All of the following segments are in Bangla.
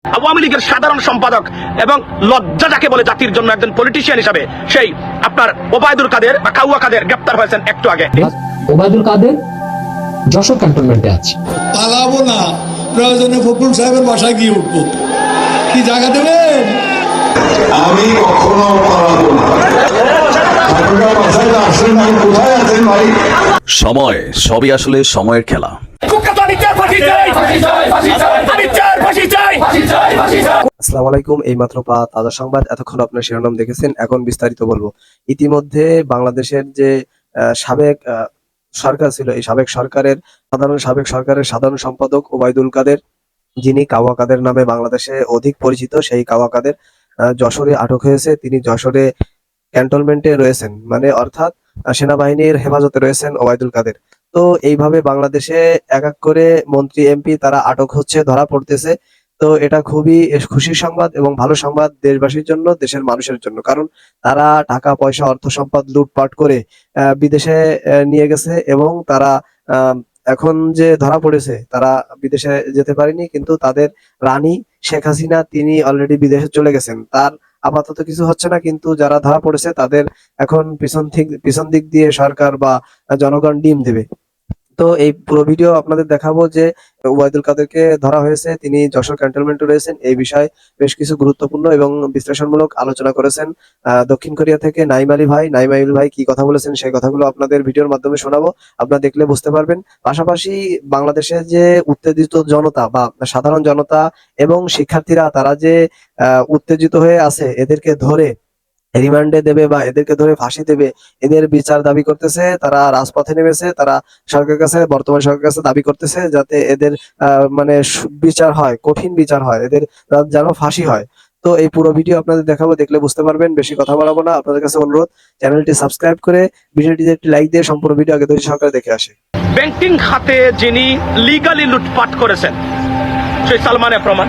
আওয়ামী লীগের সাধারণ সম্পাদক এবং লজ্জা যাকে বলে জাতির জন্য একজন পলিটিশিয়ান হিসাবে সেই আপনার ওবায়দুল কাদের বা কাউয়া কাদের গ্রেপ্তার হয়েছেন একটু আগে। ওবায়দুল কাদের যশোর ক্যান্টনমেন্টে আছে। পালাবো না, প্রয়োজনে ফখরুল সাহেবের বাসায় গিয়ে উঠবো। কি জায়গা দেবেন? আমি কখনো পালাবো না। আপনার বাসায় আসেন, আমি কোথায় আছেন ভাই? সময় সবই আসলে সময়ের খেলা। আসসালামু আলাইকুম। এইমাত্র পাওয়া তাজা সংবাদ। এতক্ষণ আপনার শিরোনাম দেখেছেন, এখন বিস্তারিত বলবো। ইতিমধ্যে বাংলাদেশের যে সাবেক সরকার ছিল, এই সাবেক সরকারের সাধারণ সম্পাদক ওবায়দুল কাদের, যিনি কাওয়া কাদের নামে বাংলাদেশে অধিক পরিচিত, সেই কাওয়া কাদের যশোরে আটক হয়েছে। তিনি যশোরে ক্যান্টনমেন্টে রয়েছেন, মানে অর্থাৎ সেনাবাহিনীর হেফাজতে রয়েছেন ওবায়দুল কাদের। তো এইভাবে বাংলাদেশে এক এক করে মন্ত্রী এমপি তারা আটক হচ্ছে, ধরা পড়তেছে। তো এটা খুবই খুশির সংবাদ এবং ভালো সংবাদ দেশবাসীর জন্য, দেশের মানুষের জন্য। কারণ তারা টাকা পয়সা অর্থ সম্পদ লুটপাট করে বিদেশে নিয়ে গেছে এবং তারা এখন যে ধরা পড়েছে, তারা বিদেশে যেতে পারেনি, কিন্তু তাদের রানী শেখ হাসিনা তিনি অলরেডি বিদেশে চলে গেছেন। তার আপাতত কিছু হচ্ছে না, কিন্তু যারা ধরা পড়েছে তাদের এখন পিছন দিক দিয়ে সরকার বা জনগণ ডিম দেবে। তো এই পুরো ভিডিও আপনাদের দেখাবো যে ওবায়দুল কাদেরকে ধরা হয়েছে, তিনি যশোর ক্যান্টনমেন্টে রয়েছেন। এই বিষয়ে বেশ কিছু গুরুত্বপূর্ণ এবং বিশ্লেষণমূলক আলোচনা করেছেন দক্ষিণ কোরিয়া থেকে নাইম আলী ভাই কি কথা বলেছেন সেই কথাগুলো আপনাদের ভিডিওর মাধ্যমে শোনাবো, আপনারা দেখলে বুঝতে পারবেন। পাশাপাশি বাংলাদেশের যে উত্তেজিত জনতা বা সাধারণ জনতা এবং শিক্ষার্থীরা, তারা যে উত্তেজিত হয়ে আছে, এদেরকে ধরে রিমান্ডে দেবে বা এদেরকে ধরে ফাঁসি দেবে, এদের বিচার দাবি করতেছে। তারা রাজপথে নেমেছে, তারা বর্তমান সরকারের কাছে দাবি করতেছে যাতে এদের মানে বিচার হয়, কঠিন বিচার হয়, এদের যেন ফাঁসি হয়। তো এই পুরো ভিডিও আপনাদের দেখাবো, দেখলে বুঝতে পারবেন। বেশি কথা বলাবো না, আপনাদের কাছে অনুরোধ চ্যানেলটি সাবস্ক্রাইব করে ভিডিওটিতে একটি লাইক দিয়ে সম্পূর্ণ ভিডিও আগে তৈরি সরকার দেখে আসে। ব্যাংকিং খাতে যিনি লিগালি লুটপাট করেছেন সেই সালমানের প্রমাণ,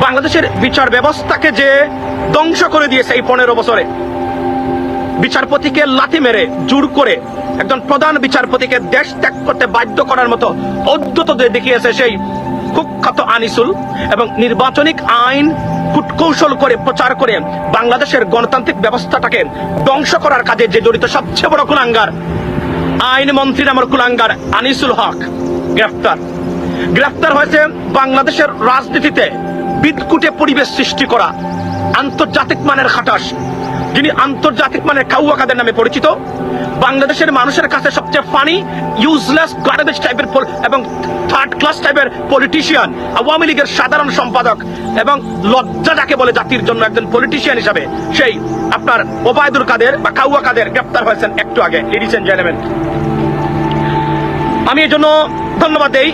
বাংলাদেশের বিচার ব্যবস্থাকে যে ধ্বংস করে দিয়েছে এই 15 বছরে, বিচারপতিকে লাথি মেরে জোর করে একজন প্রধান বিচারপতিকে দেশ ত্যাগ করতে বাধ্য করার মতো অদ্ভুত দেখিয়েছে সেই কুখ্যাত আনিসুল, এবং নির্বাচনিক আইন কূটকৌশল করে প্রচার করে বাংলাদেশের গণতান্ত্রিক ব্যবস্থাটাকে ধ্বংস করার কাজে যে জড়িত সবচেয়ে বড় কুলাঙ্গার আইনমন্ত্রী নামের কুলাঙ্গার আনিসুল হক গ্রেফতার হয়েছে। বাংলাদেশের রাজনীতিতে বিদকুটে পরিবেশ সৃষ্টি করা আন্তর্জাতিক মানের খাটাস, যিনি আন্তর্জাতিক মানের কাউয়া কাদের নামে পরিচিত, বাংলাদেশের মানুষের কাছে সবচেয়ে ফানি, ইউজলেস, গার্বেজ টাইপের এবং থার্ড ক্লাস টাইপের পলিটিশিয়ান, আওয়ামী লীগের সাধারণ সম্পাদক এবং লজ্জা যাকে বলে জাতির জন্য একজন পলিটিশিয়ান হিসাবে সেই আপনার ওবায়দুল কাদের বা কাউয়া কাদের গ্রেপ্তার হয়েছেন একটু আগে। লেডিস এন্ড জেন্টলম্যান, আমি এই জন্য ধন্যবাদ দেই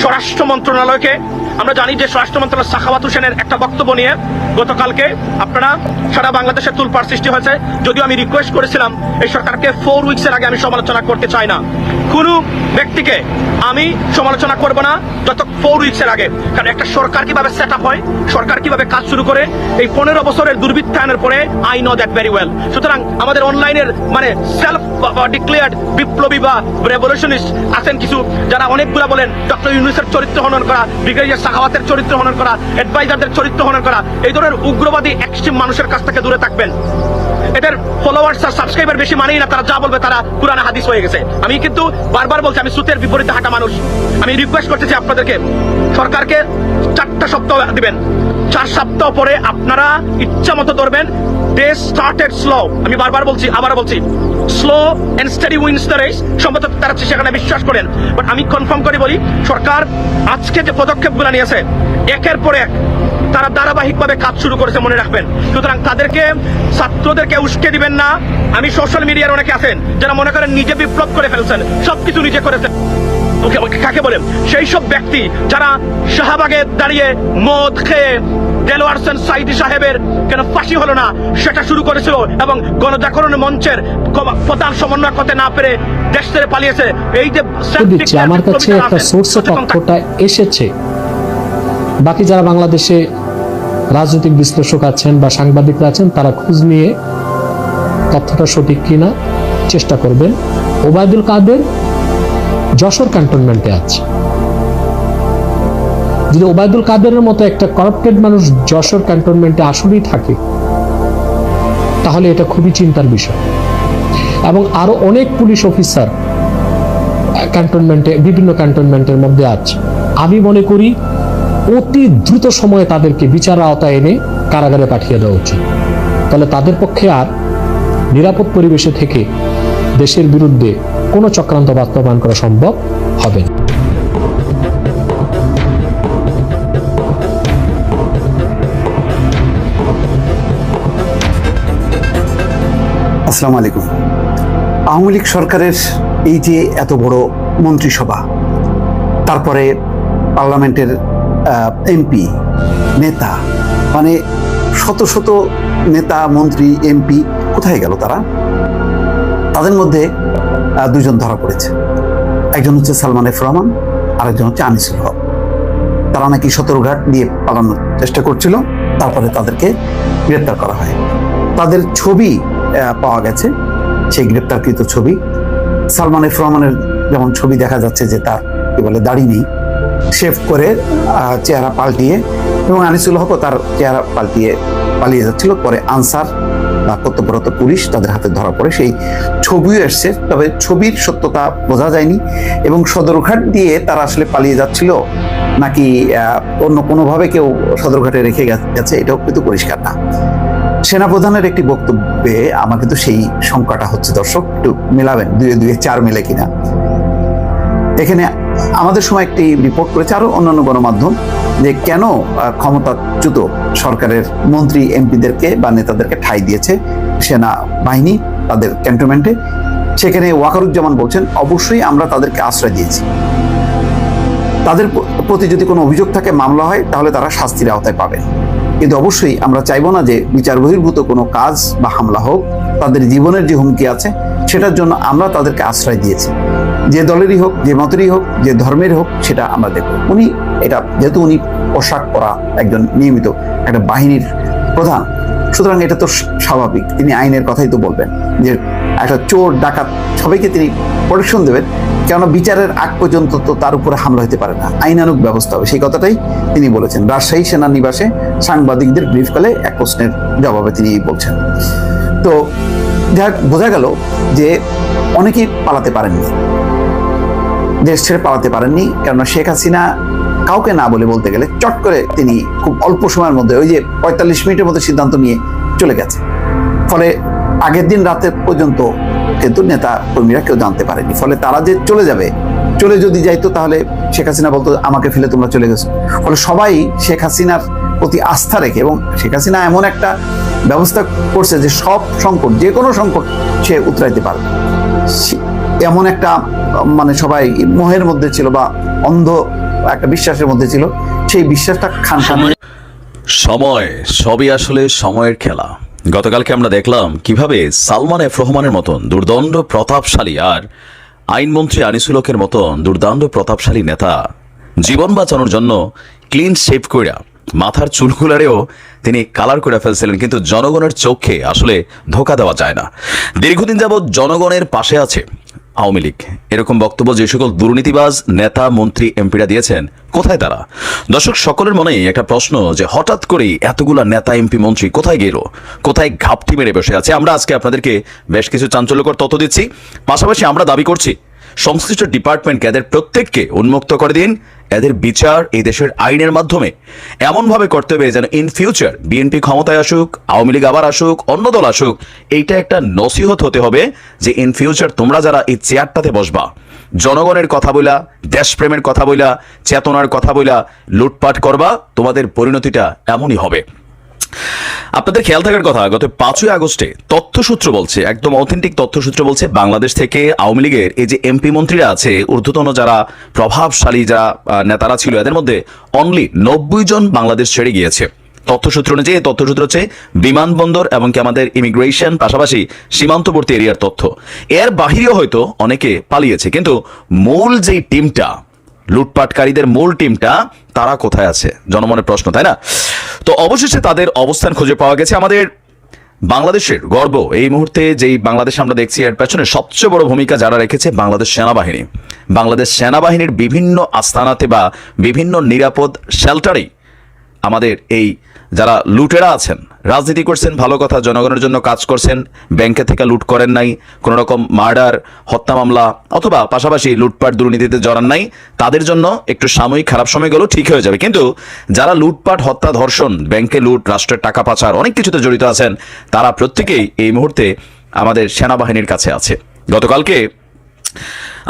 স্বরাষ্ট্র মন্ত্রণালয়কে। আমরা জানি যে স্বরাষ্ট্র মন্ত্রণালয় সাখাওয়াত হোসেনের একটা বক্তব্য নিয়ে গতকালকে আপনারা সারা বাংলাদেশে তুলপাড় সৃষ্টি হয়েছে। যদিও আমি রিকোয়েস্ট করেছিলাম এই সরকারকে 4 উইকসের আগে আমি সমালোচনা করতে চাই না, কোনো ব্যক্তিকে আমি সমালোচনা করব না যত 4 উইকসের আগে। কারণ একটা সরকার কিভাবে সেট আপ হয়, সরকার কিভাবে কাজ শুরু করে, এই 15 বছরের দুর্বৃত্তায়নের পরে I know that very well. সুতরাং আমাদের অনলাইনের মানে সেলফ ডিক্লেয়ার্ড বিপ্লবী বা রেভলিউশনিস্ট আছেন কিছু, যারা অনেকগুলা বলেন ডক্টর ইউনূসের চরিত্র হনন করা, ব্রিগেডিয়ার সাখাওয়াতের চরিত্র হনন করা, অ্যাডভাইজারদের চরিত্র হনন করা, এই ধরনের উগ্রবাদী এক্সট্রিম মানুষের কাছ থেকে দূরে থাকবেন। এদের ফলোয়ার্স আর সাবস্ক্রাইবার বেশি মানেই না, তারা যা বলবে তারা কুরআন হাদিস হয়ে গেছে। আমি কিন্তু বারবার বলছি, আমি সুতের বিপরীতে হাঁটা মানুষ। আমি রিকোয়েস্ট করতেছি আপনাদেরকে, সরকারকে 4টা সপ্তাহ দিবেন, 4 সপ্তাহ পরে আপনারা ইচ্ছা মতো ধরবেন। দে স্টার্টেড স্লো, আমি বারবার বলছি, আবার বলছি, slow and study wins the race. সম্ভবত তারা সেখানে বিশ্বাস করেন, বাট আমি কনফার্ম করে বলি, সরকার আজকে যে পদক্ষেপগুলো নিয়েছে একের পর এক তারা ধারাবাহিকভাবে কাজ শুরু করেছে, মনে রাখবেন। সুতরাং তাদেরকে, ছাত্রদেরকে উস্কে দিবেন না। আমি সোশ্যাল মিডিয়ার অনেকে আছেন যারা মনে করেন নিজে বিপ্লব করে ফেলছেন, সবকিছু নিজে করেছেন। কাকে বলেন? সেই সব ব্যক্তি যারা শাহবাগে দাঁড়িয়ে মদ খেয়ে দেলোয়ার হোসেন সাইদি সাহেবের কেন ফাঁসি হলো না সেটা শুরু করেছিল এবং গণজাগরণ মঞ্চের প্রধান সমন্বয় করতে না পেরে দেশ ছেড়ে পালিয়েছে। এই যে আমার কাছে একটা সোর্সে তথ্যটা এসেছে, বাকি যারা বাংলাদেশে রাজনৈতিক বিশ্লেষক আছেন বা সাংবাদিকরা আছেন তারা খোঁজ নিয়ে তথ্যটা সঠিক কিনা চেষ্টা করবেন। ওবায়দুল কাদের যশোর ক্যান্টনমেন্টে আছে। যদি ওবায়দুল কাদেরের মতো একটা কারাপ্টেড মানুষ যশোর ক্যান্টনমেন্টে আসলেই থাকে, তাহলে এটা খুবই চিন্তার বিষয়। এবং আরো অনেক পুলিশ অফিসার ক্যান্টনমেন্টে, বিভিন্ন ক্যান্টনমেন্টের মধ্যে আছে। আমি মনে করি অতি দ্রুত সময়ে তাদেরকে বিচার আওতায় এনে কারাগারে পাঠিয়ে দেওয়া উচিত। তাহলে তাদের পক্ষে আর নিরাপদ পরিবেশে থেকে দেশের বিরুদ্ধে কোনো চক্রান্ত বাস্তবায়ন করা সম্ভব হবে না। আসসালামু আলাইকুম। আওয়ামী লীগ সরকারের এই যে এত বড় মন্ত্রিসভা, তারপরে পার্লামেন্টের এমপি নেতা, মানে শত শত নেতা মন্ত্রী এমপি কোথায় গেল তারা? তাদের মধ্যে দুজন ধরা পড়েছে। একজন হচ্ছে সালমান এফ রহমান, আরেকজন হচ্ছে আনিসুল হক। তারা নাকি সদরঘাট দিয়ে পালানোর চেষ্টা করছিল, তারপরে তাদেরকে গ্রেপ্তার করা হয়। তাদের ছবি পাওয়া গেছে, সেই গ্রেপ্তারকৃত ছবি। সালমান এফ রহমানের যেমন ছবি দেখা যাচ্ছে যে তার কি বলে দাড়ি নেই, শেভ করে চেহারা পাল্টিয়ে, এবং আনিসুল হকও তার চেহারা পাল্টিয়ে পালিয়ে যাচ্ছিল। পরে আনসার বা কর্তব্যরত পুলিশ তাদের হাতে ধরা পড়ে, সেই ছবিও এসছে, তবে ছবির সত্যতা বোঝা যায়নি। এবং সদরঘাট দিয়ে তারা আসলে পালিয়ে যাচ্ছিল নাকি অন্য কোনোভাবে কেউ সদরঘাটে রেখে গেছে, এটাও কিন্তু পরিষ্কার না। সেনাপ্রধানের একটি বক্তব্যে আমার কিন্তু সেই শঙ্কাটা হচ্ছে। দর্শক একটু মেলাবেন, 2-2 4 মেলে কিনা। এখানে আমাদের সময় একটি রিপোর্ট করেছে, আরো অন্যান্য গণমাধ্যম, যে কেন ক্ষমতাচ্যুত সরকারের মন্ত্রী এমপিদেরকে বা নেতাদেরকে ঠাঁই দিয়েছে সেনা বাহিনী তাদের ক্যান্টনমেন্টে। সেখানে ওয়াকারুজ্জামান বলছেন, অবশ্যই আমরা তাদেরকে আশ্রয় দিয়েছি। তাদের প্রতি যদি কোনো অভিযোগ থাকে, মামলা হয়, তাহলে তারা শাস্তির আওতায় পাবেন। কিন্তু অবশ্যই আমরা চাইবো না যে বিচার বহির্ভূত কোনো কাজ বা হামলা হোক। তাদের জীবনের যে হুমকি আছে সেটার জন্য আমরা তাদেরকে আশ্রয় দিয়েছি। যে দলেরই হোক, যে মতেরই হোক, যে ধর্মের হোক, সেটা আমরা দেখব। উনি এটা, যেহেতু উনি পোশাক পরা একজন নিয়মিত একটা বাহিনীর প্রধান, সুতরাং এটা তো স্বাভাবিক, তিনি আইনের কথাই তো বলবেন, যে একটা চোর ডাকাত সবাইকে তিনি প্রোটেকশন দেবেন। কেননা বিচারের আগ পর্যন্ত তো তার উপরে হামলা হতে পারে না, আইনানুগ ব্যবস্থা হবে, সেই কথাটাই তিনি বলেছেন। রাজশাহী সেনানিবাসে সাংবাদিকদের ব্রিফকালে এক প্রশ্নের জবাবে তিনি বলছেন। তো যা বোঝা গেল যে অনেকেই পালাতে পারেননি, দেশ ছেড়ে পালাতে পারেননি, কেননা শেখ হাসিনা কাউকে না বলে, বলতে গেলে চট করে তিনি খুব অল্প সময়ের মধ্যে, ওই যে 45 মিনিটের মধ্যে সিদ্ধান্ত নিয়ে চলে গেছে। ফলে আগের দিন রাতে পর্যন্ত কিন্তু নেতা কর্মীরা কেউ জানতে পারেনি। ফলে তারা যে চলে যাবে, চলে যদি যাইতো তাহলে শেখ হাসিনা বলতো, আমাকে ফেলে তোমরা চলে গেছো। ফলে সবাই শেখ হাসিনার প্রতি আস্থা রেখে, এবং শেখ হাসিনা এমন একটা ব্যবস্থা করছে যে সব সংকট, যে কোনো সংকট সে উতরাইতে পারবে, এমন একটা মানে সবাই মোহের মধ্যে ছিল বা অন্ধ একটা বিশ্বাসের মধ্যে ছিল। সেই বিশ্বাসটা খান সময় সবই আসলে সময়ের খেলা। গতকালকে আমরা দেখলাম কিভাবে সালমান এফ রহমানের মতন দুর্দণ্ড প্রতাপশালী আর আইনমন্ত্রী আনিসুল হকের মতন দুর্দান্ত প্রতাপশালী নেতা জীবন বাঁচানোর জন্য ক্লিন শেভ কইরা মাথার চুলগুলারেও তিনি কালার করে ফেলছিলেন, কিন্তু জনগণের চোখে আসলে ধোকা দেওয়া যায় না। দীর্ঘদিন যাবৎ জনগণের পাশে আছে আওয়ামী লীগ, এরকম বক্তব্য যে সকল দুর্নীতিবাজ নেতা মন্ত্রী এমপিরা দিয়েছেন, কোথায় তারা? দর্শক, সকলের মনেই একটা প্রশ্ন যে হঠাৎ করেই এতগুলা নেতা এমপি মন্ত্রী কোথায় গেল, কোথায় ঘাপটি মেরে বসে আছে? আমরা আজকে আপনাদেরকে বেশ কিছু চাঞ্চল্যকর তথ্য দিচ্ছি। পাশাপাশি আমরা দাবি করছি সংশ্লিষ্ট ডিপার্টমেন্টকে এদের প্রত্যেককে উন্মুক্ত করে দিন। এদের বিচার এই দেশের আইনের মাধ্যমে এমনভাবে করতে হবে যেন ইন ফিউচার বিএনপি ক্ষমতায় আসুক, আওয়ামী লীগ আবার আসুক, অন্য দল আসুক, এইটা একটা নসিহত হতে হবে যে ইন ফিউচার তোমরা যারা এই চেয়ারটাতে বসবা, জনগণের কথা বইলা, দেশপ্রেমের কথা বইলা, চেতনার কথা বইলা লুটপাট করবা, তোমাদের পরিণতিটা এমনই হবে। আপনাদের খেয়াল থাকার কথা, গত 5ই আগস্টে তথ্যসূত্র বলছে, একদম অথেন্টিক তথ্যসূত্র বলছে, বাংলাদেশ থেকে আওয়ামী লীগের এই যে এমপি মন্ত্রীরা আছে, ঊর্ধ্বতন যারা প্রভাবশালী যারা নেতারা ছিল, এদের মধ্যে অনলি 90 জন বাংলাদেশ ছেড়ে গিয়েছে। তথ্যসূত্র অনুযায়ী, তথ্যসূত্র হচ্ছে বিমানবন্দর এবং কি আমাদের ইমিগ্রেশন, পাশাপাশি সীমান্তবর্তী এরিয়ার তথ্য। এর বাহিরেও হয়তো অনেকে পালিয়েছে, কিন্তু মূল যেই টিমটা, লুটপাটকারীদের মূল টিমটা, তারা কোথায় আছে? জনমনের প্রশ্ন, তাই না? তো অবশেষে তাদের অবস্থান খুঁজে পাওয়া গেছে। আমাদের বাংলাদেশের গর্ব এই মুহূর্তে যেই বাংলাদেশ আমরা দেখছি এর পেছনে সবচেয়ে বড় ভূমিকা যারা রেখেছে বাংলাদেশ সেনাবাহিনী। বাংলাদেশ সেনাবাহিনীর বিভিন্ন আস্তানাতে বা বিভিন্ন নিরাপদ শেল্টারেই আমাদের এই যারা লুটেরা আছেন, রাজনীতি করছেন ভালো কথা, জনগণের জন্য কাজ করছেন, ব্যাংকে থেকে লুট করেন নাই, কোনো রকম মার্ডার হত্যা মামলা অথবা পাশাপাশি লুটপাট দুর্নীতিতে জড়ান নাই, তাদের জন্য একটু সাময়িক খারাপ সময় গেলেও ঠিক হয়ে যাবে। কিন্তু যারা লুটপাট হত্যা ধর্ষণ ব্যাংকে লুট রাষ্ট্রের টাকা পাচার অনেক কিছুতে জড়িত আছেন, তারা প্রত্যেকেই এই মুহূর্তে আমাদের সেনাবাহিনীর কাছে আছে। গতকালকে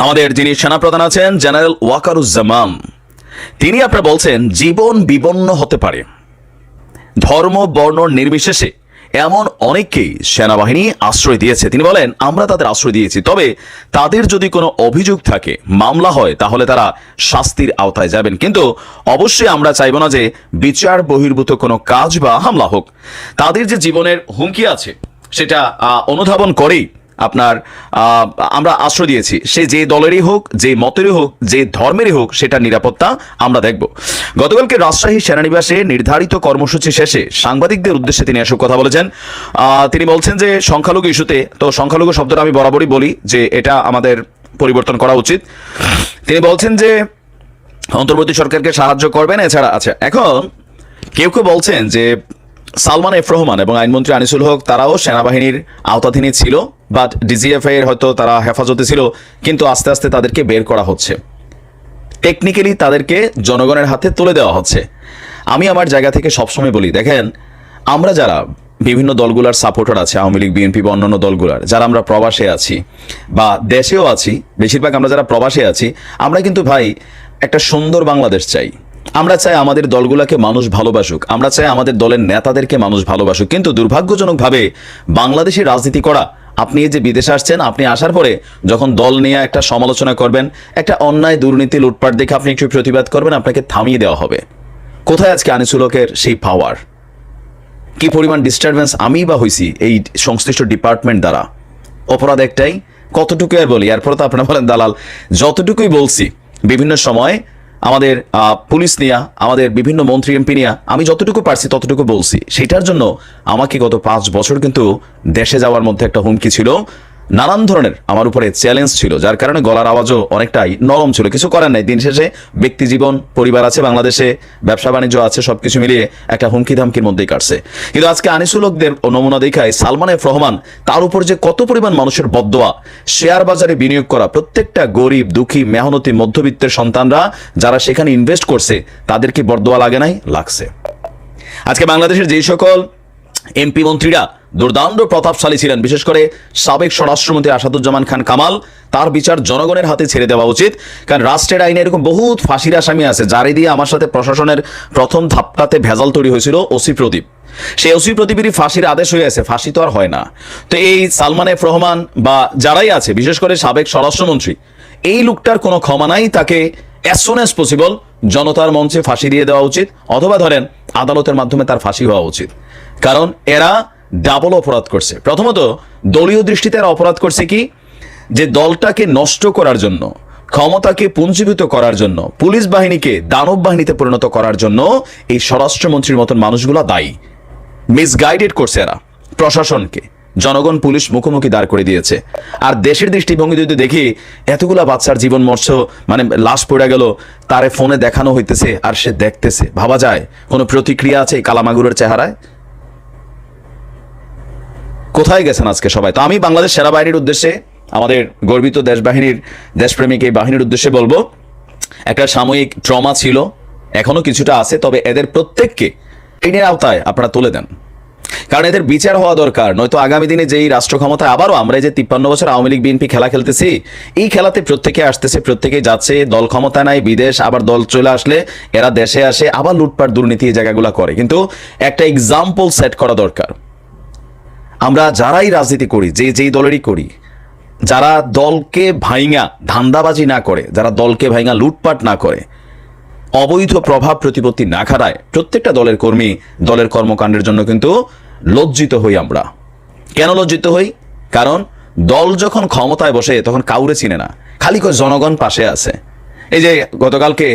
আমাদের যিনি সেনাপ্রধান আছেন জেনারেল ওয়াকারুজ্জামান, তিনি আপনারা বলছেন জীবন বিপন্ন হতে পারে, ধর্ম বর্ণ নির্বিশেষে এমন অনেককেই সেনাবাহিনী আশ্রয় দিয়েছে। তিনি বলেন আমরা তাদের আশ্রয় দিয়েছি, তবে তাদের যদি কোনো অভিযোগ থাকে, মামলা হয়, তাহলে তারা শাস্তির আওতায় যাবেন। কিন্তু অবশ্যই আমরা চাইব না যে বিচার বহির্ভূত কোনো কাজ বা হামলা হোক। তাদের যে জীবনের হুমকি আছে সেটা অনুধাবন করেই আপনার আমরা আশ্রয় দিয়েছি। সে যে দলেরই হোক, যে মতেরই হোক, যে ধর্মেরই হোক, সেটার নিরাপত্তা আমরা দেখব। গতকালকে রাজশাহী সেনানিবাসে নির্ধারিত কর্মসূচি শেষে সাংবাদিকদের উদ্দেশ্যে তিনি এসব কথা বলেছেন। তিনি বলছেন যে সংখ্যালঘু ইস্যুতে, তো সংখ্যালঘু শব্দটা আমি বরাবরই বলি যে এটা আমাদের পরিবর্তন করা উচিত। তিনি বলছেন যে অন্তর্বর্তী সরকারকে সাহায্য করবেন। এছাড়া আচ্ছা, এখন কেউ কেউ বলছেন যে সালমান এফ রহমান এবং আইনমন্ত্রী আনিসুল হক তারাও সেনাবাহিনীর আওতাধীনে ছিল, বাট ডিজিএফআই এর হয়তো তারা হেফাজতে ছিল, কিন্তু আস্তে আস্তে তাদেরকে বের করা হচ্ছে, টেকনিক্যালি তাদেরকে জনগণের হাতে তুলে দেওয়া হচ্ছে। আমি আমার জায়গা থেকে সবসময় বলি, দেখেন আমরা যারা বিভিন্ন দলগুলার সাপোর্টার আছে, আওয়ামী লীগ, বিএনপি বা অন্যান্য দলগুলার, যারা আমরা প্রবাসে আছি বা দেশেও আছি, বেশিরভাগ আমরা যারা প্রবাসে আছি, আমরা কিন্তু ভাই একটা সুন্দর বাংলাদেশ চাই। আমরা চাই আমাদের দলগুলোকে মানুষ ভালোবাসুক, আমরা চাই আমাদের দলের নেতাদেরকে মানুষ ভালোবাসুক। কিন্তু দুর্ভাগ্যজনকভাবে বাংলাদেশে রাজনীতি করা, আপনি এই যে বিদেশে আসছেন, আপনি আসার পরে যখন দল নিয়ে একটা সমালোচনা করবেন, একটা অন্যায় দুর্নীতি লুটপাট দেখে আপনি একটু প্রতিবাদ করবেন, আপনাকে থামিয়ে দেওয়া হবে। কোথায় আজকে আনিসুল হকের সেই পাওয়ার? কি পরিমাণ ডিস্টারবেন্স আমি বা হয়েছি এই সংশ্লিষ্ট ডিপার্টমেন্ট দ্বারা? অপরাধ একটাই, কতটুকু আর বলি? এরপরে তো আপনারা বলেন দালাল। যতটুকুই বলছি বিভিন্ন সময় আমাদের পুলিশ নিয়ে, আমাদের বিভিন্ন মন্ত্রী এমপি নিয়ে আমি যতটুকু পারছি ততটুকু বলছি। সেটার জন্য আমাকে গত 5 বছর কিন্তু দেশে যাওয়ার মধ্যে একটা হুমকি ছিল, নানান ধরনের আমার উপরে চ্যালেঞ্জ ছিল, যার কারণে গলার আওয়াজও অনেকটাই নরম ছিল। কিছু করার নাই, দিন শেষে ব্যক্তি জীবন, পরিবার আছে বাংলাদেশে, ব্যবসা বাণিজ্য আছে, সবকিছু মিলিয়ে একটা হুমকি ধামকির মধ্যেই কাটছে। কিন্তু আজকে আনিসুল হকদের নমুনা দেখায় সালমান এফ রহমান, তার উপর যে কত পরিমাণ মানুষের বদদোয়া, শেয়ার বাজারে বিনিয়োগ করা প্রত্যেকটা গরিব দুঃখী মেহনতি মধ্যবিত্তের সন্তানরা যারা সেখানে ইনভেস্ট করছে, তাদেরকে বদদোয়া লাগে নাই? লাগছে। আজকে বাংলাদেশের যেই সকল এমপি মন্ত্রীরা দুর্দান্ত প্রতাপশালী ছিলেন, বিশেষ করে সাবেক স্বরাষ্ট্রমন্ত্রী আসাদুজ্জামান খান কামাল, তার বিচার জনগণের হাতে ছেড়ে দেওয়া উচিত। কারণ রাষ্ট্রের আইনে এরকম বহুত ফাঁসির আসামি আছে, যারে দিয়ে আমার সাথে প্রশাসনের প্রথম ধাপটাতে ভেজাল তৈরি হয়েছিল ওসি প্রদীপ। সেই ওসি প্রদীপেরই ফাঁসির আদেশ হয়ে আছে, ফাঁসি তো আর হয় না। তো এই সালমান এফ রহমান বা যারাই আছে, বিশেষ করে সাবেক স্বরাষ্ট্রমন্ত্রী, এই লোকটার কোনো ক্ষমা নাই। তাকে অ্যাজ সুন অ্যাজ পসিবল জনতার মঞ্চে ফাঁসি দিয়ে দেওয়া উচিত, অথবা ধরেন আদালতের মাধ্যমে তার ফাঁসি হওয়া উচিত। কারণ এরা ডাবল অপরাধ করছে। প্রথমত দলীয় দৃষ্টিতে এরা অপরাধ করছে কি, যে দলটাকে নষ্ট করার জন্য, ক্ষমতাকে পুঞ্জীভূত করার জন্য, পুলিশ বাহিনীকে দানব বাহিনীতে পরিণত করার জন্য এই স্বরাষ্ট্রমন্ত্রীর মতন মানুষগুলো দায়ী। মিসগাইডেড করছে এরা প্রশাসনকে, জনগণ পুলিশ মুখোমুখি দাঁড় করে দিয়েছে। আর দেশের দৃষ্টিভঙ্গি যদি দেখি, এতগুলা বাচ্চার জীবন মরছ, মানে লাশ পড়ে গেল, তারে ফোনে দেখানো হইতেছে আর সে দেখতেছে, ভাবা যায় কোনো প্রতিক্রিয়া আছে এই কালামাগুরের চেহারায়? কোথায় গেছেন আজকে সবাই? তো আমি বাংলাদেশ সেনাবাহিনীর উদ্দেশ্যে, আমাদের গর্বিত দেশবাহিনীর, দেশপ্রেমিক এই বাহিনীর উদ্দেশ্যে বলবো, একটা সাময়িক ট্রমা ছিল, এখনো কিছুটা আছে, তবে এদের প্রত্যেককে আইনের আওতায় আপনারা তুলে দেন। কারণ এদের বিচার হওয়া দরকার, নয়তো আগামী দিনে যেই রাষ্ট্র ক্ষমতায় আবারও আমরা যে 53 বছর আওয়ামী লীগ বিএনপি খেলা খেলতেছি, এই খেলাতে প্রত্যেকে আসতেছে, প্রত্যেকেই যাচ্ছে, দল ক্ষমতা নাই, বিদেশ, আবার দল চলে আসলে এরা দেশে আসে, আবার লুটপাট দুর্নীতি এই জায়গাগুলো করে। কিন্তু একটা এক্সাম্পল সেট করা দরকার। আমরা যারাই রাজনীতি করি, যেই দলেরই করি, যারা দলকে ভাইঙা ধান্দাবাজি না করে, যারা দলকে ভাইঙা লুটপাট না করে, অবৈধ প্রভাব প্রতিপত্তি না খাড়ায়, প্রত্যেকটা দলের কর্মী দলের কর্মকাণ্ডের জন্য কিন্তু লজ্জিত হই আমরা। কেন লজ্জিত হই? কারণ দল যখন ক্ষমতায় বসে তখন কাউরে চিনে না, খালি করে জনগণ পাশে আছে। এই যে গতকালকে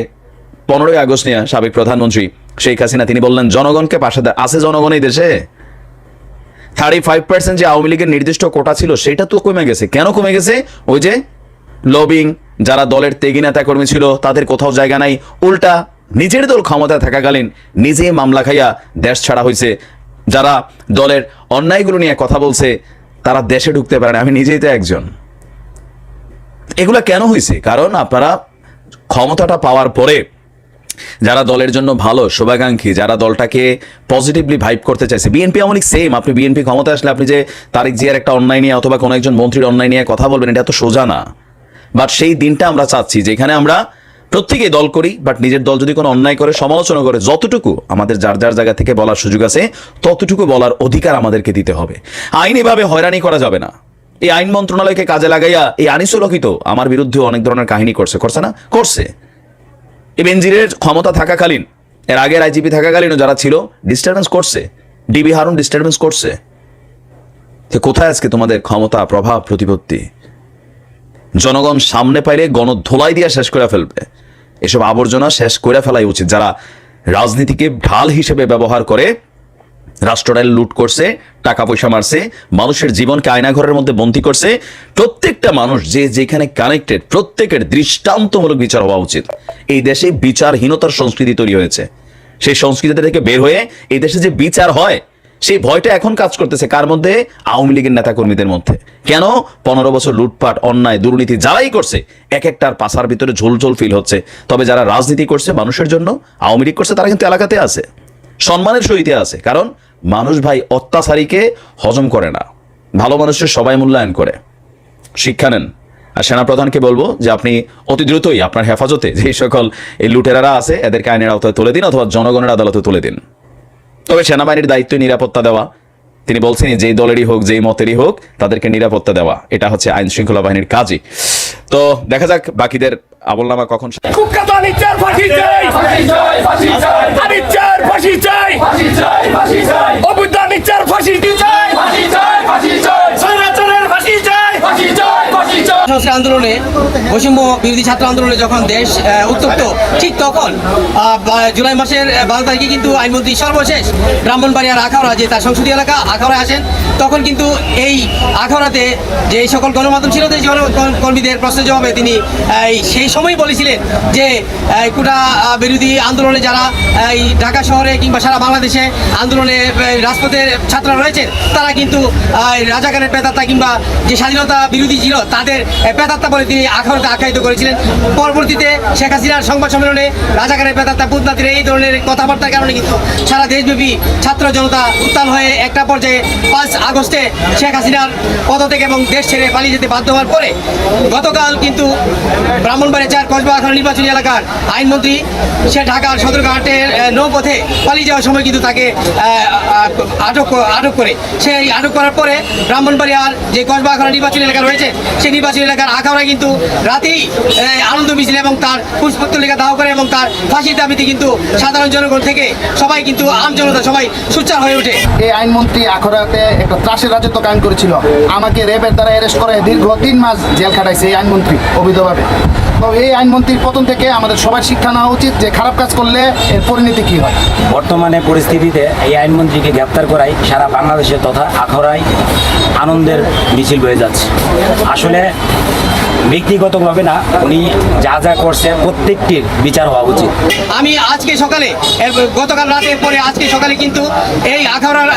15ই আগস্ট নিয়ে সাবেক প্রধানমন্ত্রী শেখ হাসিনা তিনি বললেন জনগণকে পাশে আছে, জনগণ এই দেশে 35% যে আওয়ামী লীগের নির্দিষ্ট কোটা ছিল সেটা তো কমে গেছে। কেন কমে গেছে? ওই যে লবিং, যারা দলের ত্যাগী নেতা কর্মী ছিল তাদের কোথাও জায়গা নাই, উল্টা নিজের দল ক্ষমতায় থাকাকালীন নিজে মামলা খাইয়া দেশ ছাড়া হয়েছে। যারা দলের অন্যায়গুলো নিয়ে কথা বলছে তারা দেশে ঢুকতে পারে না। আমি নিজেই তো একজন। এগুলা কেন হয়েছে? কারণ আপনারা ক্ষমতাটা পাওয়ার পরে যারা দলের জন্য ভালো শুভাকাঙ্ক্ষী, যারা দলটাকে পজিটিভলি ভাইব করতে চাইছে, বিএনপি আওয়ামী লীগ সেম। আপনি বিএনপি ক্ষমতা আসলে আপনি যে তারেক জিয়ার একটা অন্যায় নিয়ে অথবা কোনো একজন মন্ত্রীর অন্যায় নিয়ে কথা বলবেন, এটা তো সোজা না। বাট সেই দিনটা আমরা চাচ্ছি যেখানে আমরা প্রত্যেকেই দল করি, বাট নিজের দল যদি কোনো অন্যায় করে, সমালোচনা করে, যতটুকু আমাদের যার যার জায়গা থেকে বলার সুযোগ আছে ততটুকু বলার অধিকার আমাদেরকে দিতে হবে। আইনিভাবে হয়রানি করা যাবে না। এই আইন মন্ত্রণালয়কে কাজে লাগাইয়া এই আনিসুল হক তো আমার বিরুদ্ধেও অনেক ধরনের কাহিনী করছে না? করছে। এই বেনজিরের ক্ষমতা থাকাকালীন, এর আগের আইজিপি থাকাকালীনও যারা ছিল ডিস্টারবেন্স করছে, ডিবি হারুন ডিস্টারবেন্স করছে। তো কোথায় আজকে তোমাদের ক্ষমতা, প্রভাব, প্রতিপত্তি? জনগণ সামনে পাইলে গণধোলাই দিয়ে শেষ করে ফেলবে। এসব আবর্জনা শেষ করে ফেলাই উচিত। যারা রাজনীতিকে ঢাল হিসেবে ব্যবহার করে রাষ্ট্রটাই লুট করছে, টাকা পয়সা মারছে, মানুষের জীবনকে আয়নাঘরের মধ্যে বন্দী করছে, প্রত্যেকটা মানুষ যে যেখানে কানেক্টেড প্রত্যেকের দৃষ্টান্তমূলক বিচার হওয়া উচিত। এই দেশে বিচারহীনতার সংস্কৃতি তৈরি হয়েছে। সেই সংস্কৃতি থেকে বের হয়ে এই দেশে যে বিচার হয় সেই ভয়টা এখন কাজ করতেছে কার মধ্যে? আওয়ামী লীগের নেতাকর্মীদের মধ্যে। কেন? 15 বছর লুটপাট, অন্যায়, দুর্নীতি যারাই করছে এক একটার পাশার ভিতরে ঝোলঝোল ফিল হচ্ছে। তবে যারা রাজনীতি করছে মানুষের জন্য, আওয়ামী লীগ করছে, তারা কিন্তু এলাকাতে আছে, সম্মানের সহিতে আছে। কারণ মানুষ ভাই অত্যাচারীকে হজম করে না, ভালো মানুষের সবাই মূল্যায়ন করে। শিক্ষা নেন। আর সেনাপ্রধানকে বলবো যে আপনি অতি দ্রুতই আপনার হেফাজতে যে সকল এই লুটেরারা আছে এদেরকে আইনের আওতায় তুলে দিন অথবা জনগণের আদালতে তুলে দিন। তবে সেনাবাহিনীর দায়িত্ব নিরাপত্তা দেওয়া। তিনি বলছেন যেই দলেরই হোক, যেই মতেরই হোক, তাদেরকে নিরাপত্তা দেওয়া, এটা হচ্ছে আইন শৃঙ্খলা বাহিনীর কাজই। তো দেখা যাক বাকিদের আমলনামা কখন। সংস্কার আন্দোলনে, বৈষম্য বিরোধী ছাত্র আন্দোলনে যখন দেশ উত্তপ্ত, ঠিক তখন জুলাই মাসের 12 তারিখে কিন্তু আইনমন্ত্রী সর্বশেষ ব্রাহ্মণবাড়িয়ার আখাউড়া, যে তার সংসদীয় এলাকা আখাউড়ায় আসেন। তখন কিন্তু এই আখাউড়াতে যে সকল গণমাধ্যম ছিল, সেই কর্মীদের প্রশ্নের জবাবে তিনি সেই সময় বলেছিলেন যে কোটা বিরোধী আন্দোলনে যারা এই ঢাকা শহরে কিংবা সারা বাংলাদেশে আন্দোলনে রাজপথের ছাত্ররা রয়েছেন, তারা কিন্তু রাজাকারের পেতাত্তা কিংবা যে স্বাধীনতা বিরোধী ছিল তাদের পেতাত্তা বলে তিনি আখাউড়াতে আখ্যায়িত করেছিলেন। পরবর্তীতে শেখ হাসিনার সংবাদ সম্মেলনে রাজাকারের পেতাত্তা, বুদনাতির এই ধরনের কথাবার্তার কারণে কিন্তু সারা দেশব্যাপী ছাত্র জনতা উত্তাল হয়ে একটা পর্যায়ে 5 আগস্টে শেখ হাসিনার পদত্যাগ এবং দেশ ছেড়ে পালিয়ে যেতে বাধ্য হওয়ার পরে গতকাল কিন্তু ব্রাহ্মণবাড়িয়া 4 কসবা আখাউড়া নির্বাচনী এলাকার আইনমন্ত্রী সে ঢাকার সদরঘাটের নৌপথে পালিয়ে যাওয়ার সময় কিন্তু তাকে আটক করে। সেই আটক করার পরে ব্রাহ্মণবাড়িয়ার যে কসবা আখাউড়া নির্বাচনী এলাকা রয়েছে সেই নির্বাচনী এলাকার আখাউড়ায় কিন্তু রাতেই আনন্দ মিছিল এবং তার পুষ্পতলিকা দাহ করে এবং তার ফাঁসির দাবিতে কিন্তু সাধারণ জনগণ থেকে সবাই কিন্তু আম জনতা সবাই সোচ্চার হয়ে ওঠে। এই আইনমন্ত্রী আখাউড়াতে একটা ত্রাসের রাজত্ব কায়েম করেছিল। আমাকে র্যাবের দ্বারা অ্যারেস্ট করে দীর্ঘ 3 মাস জেল খাটাইছে এই আইনমন্ত্রী অবৈধভাবে। তো এই আইনমন্ত্রীর পতন থেকে আমাদের সবার শিক্ষা নেওয়া উচিত যে খারাপ কাজ করলে এর পরিণতি কী হয়। বর্তমানে পরিস্থিতিতে এই আইনমন্ত্রীকে গ্রেপ্তার করাই সারা বাংলাদেশে তথা আখাউড়ায় আনন্দের মিছিল হয়ে যাচ্ছে। আসলে ব্যক্তিগতভাবে না, উনি যা যা করছে প্রত্যেকটির বিচার হওয়া উচিত। আমি আজকে সকালে, গতকাল রাতের পরে আজকে সকালে কিন্তু এই আখাউড়ার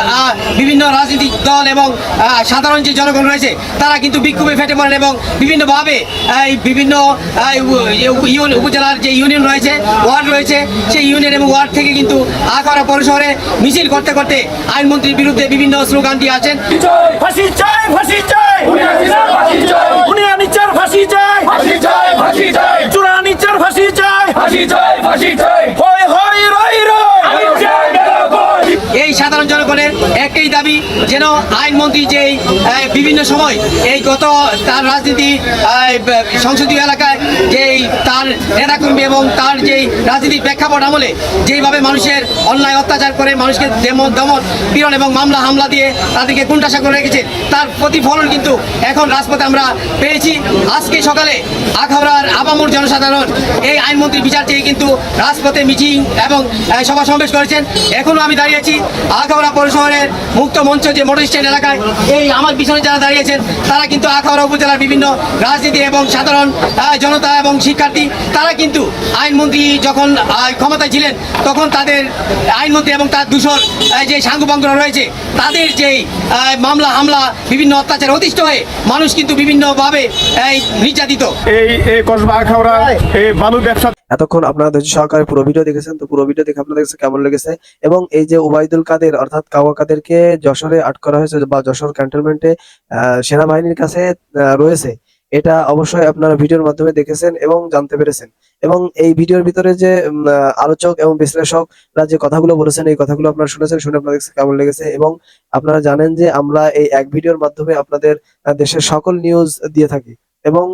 বিভিন্ন রাজনৈতিক দল এবং সাধারণ যে জনগণ রয়েছে তারা কিন্তু বিক্ষোভে ফেটে পড়েন এবং বিভিন্নভাবে বিভিন্ন উপজেলার যে ইউনিয়ন রয়েছে, ওয়ার্ড রয়েছে, সেই ইউনিয়ন এবং ওয়ার্ড থেকে কিন্তু আখাউড়া পৌর শহরে মিছিল করতে করতে আইনমন্ত্রীর বিরুদ্ধে বিভিন্ন স্লোগান দিয়ে আছেন। ফাঁসি চাই, ফাঁসি চাই, উনিয়ানিচার ফাঁসি চাই, ফাঁসি চাই, ফাঁসি চাই, চুরানিচার ফাঁসি চাই, ফাঁসি চাই, ফাঁসি চাই, হয় হয় রই রই। এই সাধারণ জনগণের একটাই দাবি, যেন আইনমন্ত্রী যেই বিভিন্ন সময় এই তার রাজনীতি সংসদীয় এলাকায় যে তার নেতাকর্মী এবং তার যেই রাজনীতির প্রেক্ষাপট আমলে যেইভাবে মানুষের অন্যায় অত্যাচার করে মানুষকে দমন পীড়ন এবং মামলা হামলা দিয়ে তাদেরকে কুণ্ঠাসা করে রেখেছে, তার প্রতিফলন কিন্তু এখন রাজপথে আমরা পেয়েছি। আজকে সকালে আখাউড়ার আপামর জনসাধারণ এই আইনমন্ত্রীর বিচার চেয়ে কিন্তু রাজপথে মিটিং এবং সভা সমাবেশ করেছেন। এখনো আমি দাঁড়িয়েছি আখাউড়া পৌরশহরের মুক্ত মঞ্চ যে মোটর স্ট্যান্ড এলাকায়, এই আমার পিছনে যারা দাঁড়িয়েছেন তারা কিন্তু আখাউড়া উপজেলার বিভিন্ন রাজনীতি এবং সাধারণ জনতা এবং শিক্ষার্থী, তারা কিন্তু আইনমন্ত্রী যখন ক্ষমতায় ছিলেন তখন তাদের আইনমন্ত্রী এবং তার দূষণ যে সাঙ্গপাঙ্গরা রয়েছে তাদের যেই মামলা হামলা বিভিন্ন অত্যাচারে অতিষ্ঠ হয়ে মানুষ কিন্তু বিভিন্নভাবে নির্যাতিত। এই কসবা আখাউড়া এই বালু ব্যবসা এতক্ষণ আপনারা ধৈর্য সহকারে পুরো ভিডিও দেখেছেন, তো পুরো ভিডিও দেখে আপনাদের কাছে কেমন লেগেছে? এবং এই যে ওবায়দুল কাদের অর্থাৎ কাওয়া কাদেরকে যশোরে আটক করা হয়েছে বা যশোর ক্যান্টনমেন্টে সেনাবাহিনীর কাছে রয়েছে, এটা অবশ্যই আপনারা ভিডিওর মাধ্যমে দেখেছেন এবং জানতে পেরেছেন। এবং এই ভিডিওর ভিতরে যে আলোচক এবং বিশ্লেষকরা যে কথাগুলো বলেছেন, এই কথাগুলো আপনারা শুনেছেন, শুনে আপনাদের কাছে কেমন লেগেছে? এবং আপনারা জানেন যে আমরা এই এক ভিডিওর মাধ্যমে আপনাদের দেশের সকল নিউজ দিয়ে থাকি, এবং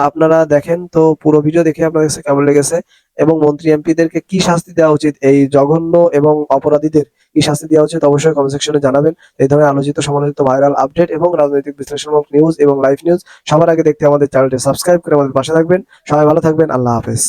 আপনারা দেখেন। তো পুরো ভিডিও দেখে আপনাদের কাছে কেমন লেগেছে এবং মন্ত্রী এমপিদেরকে কি শাস্তি দেওয়া উচিত, এই জঘন্য এবং অপরাধীদের কি শাস্তি দেওয়া উচিত অবশ্যই কমেন্ট সেকশনে জানাবেন। এই ধরনের আলোচিত সমালোচিত ভাইরাল আপডেট এবং রাজনৈতিক বিশ্লেষণমূলক নিউজ এবং লাইভ নিউজ সবার আগে দেখতে আমাদের চ্যানেলটি সাবস্ক্রাইব করে আমাদের পাশে থাকবেন। সবাই ভালো থাকবেন। আল্লাহ হাফেজ।